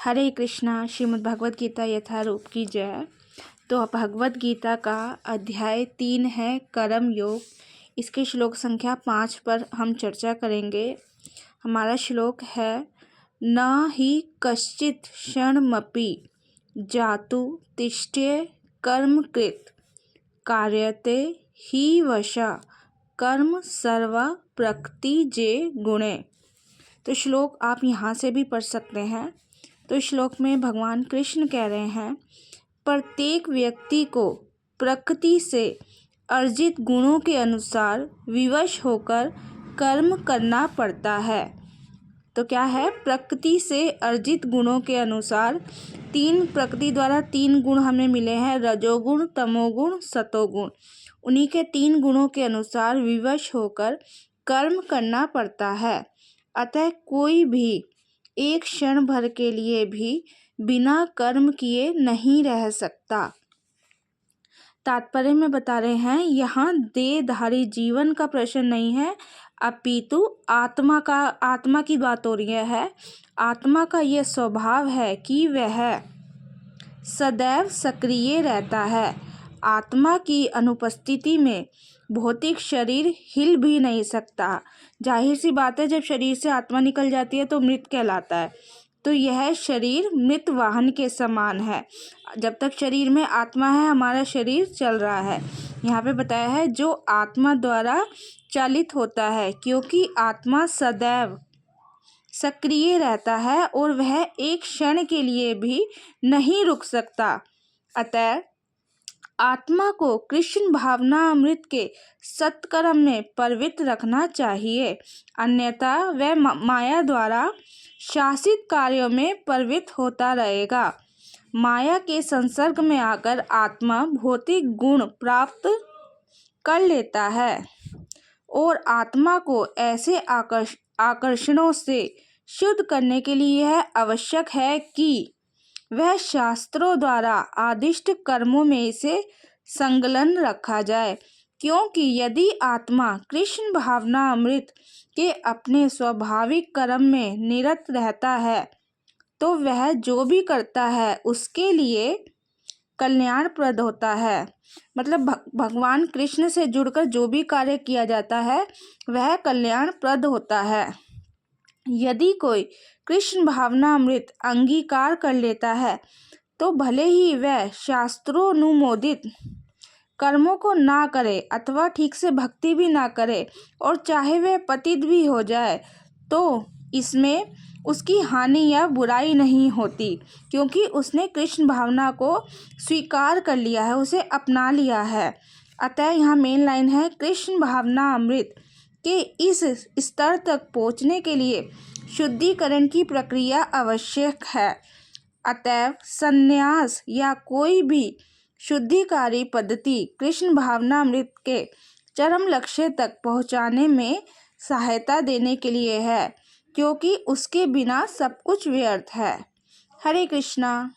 हरे कृष्णा। श्रीमद् भगवद गीता यथारूप की जय। तो भगवद गीता का अध्याय 3 है कर्म योग। इसके श्लोक संख्या 5 पर हम चर्चा करेंगे। हमारा श्लोक है न ही कश्चित क्षणमपि जातु तिष्ठ्य कर्मकृत कार्यते ही वशा कर्म सर्वा प्रकृति जे गुणे। तो श्लोक आप यहाँ से भी पढ़ सकते हैं। तो श्लोक में भगवान कृष्ण कह रहे हैं प्रत्येक व्यक्ति को प्रकृति से अर्जित गुणों के अनुसार विवश होकर कर्म करना पड़ता है। तो क्या है? प्रकृति से अर्जित गुणों के अनुसार प्रकृति द्वारा 3 गुण हमें मिले हैं, रजोगुण, तमोगुण, सतोगुण। उन्हीं के 3 गुणों के अनुसार विवश होकर कर्म करना पड़ता है। अतः कोई भी एक क्षण भर के लिए भी बिना कर्म किए नहीं रह सकता। तात्पर्य में बता रहे हैं यहाँ देहधारी जीवन का प्रश्न नहीं है, अपितु आत्मा की बात हो रही है। आत्मा का यह स्वभाव है कि वह सदैव सक्रिय रहता है। आत्मा की अनुपस्थिति में भौतिक शरीर हिल भी नहीं सकता। जाहिर सी बात है, जब शरीर से आत्मा निकल जाती है तो मृत कहलाता है। तो यह शरीर मृत वाहन के समान है। जब तक शरीर में आत्मा है, हमारा शरीर चल रहा है। यहाँ पे बताया है जो आत्मा द्वारा चालित होता है, क्योंकि आत्मा सदैव सक्रिय रहता है और वह एक क्षण के लिए भी नहीं रुक सकता। अतः आत्मा को कृष्ण भावना अमृत के सत्कर्म में प्रवृत्त रखना चाहिए, अन्यथा वह माया द्वारा शासित कार्यों में प्रवृत्त होता रहेगा। माया के संसर्ग में आकर आत्मा भौतिक गुण प्राप्त कर लेता है और आत्मा को ऐसे आकर्षणों से शुद्ध करने के लिए यह आवश्यक है कि वह शास्त्रों द्वारा आदिष्ट कर्मों में इसे संलग्न रखा जाए। क्योंकि यदि आत्मा कृष्ण भावना अमृत के अपने स्वाभाविक कर्म में निरत रहता है तो वह जो भी करता है उसके लिए कल्याणप्रद होता है। मतलब भगवान कृष्ण से जुड़कर जो भी कार्य किया जाता है वह कल्याणप्रद होता है। यदि कोई कृष्ण भावना अमृत अंगीकार कर लेता है तो भले ही वह शास्त्रोनुमोदित कर्मों को ना करे अथवा ठीक से भक्ति भी ना करे और चाहे वह पतित भी हो जाए तो इसमें उसकी हानि या बुराई नहीं होती, क्योंकि उसने कृष्ण भावना को स्वीकार कर लिया है, उसे अपना लिया है। अतः यहाँ मेन लाइन है कृष्ण भावना अमृत के इस स्तर तक पहुँचने के लिए शुद्धिकरण की प्रक्रिया आवश्यक है। अतएव संन्यास या कोई भी शुद्धिकारी पद्धति कृष्ण भावना अमृत के चरम लक्ष्य तक पहुँचाने में सहायता देने के लिए है, क्योंकि उसके बिना सब कुछ व्यर्थ है। हरे कृष्णा।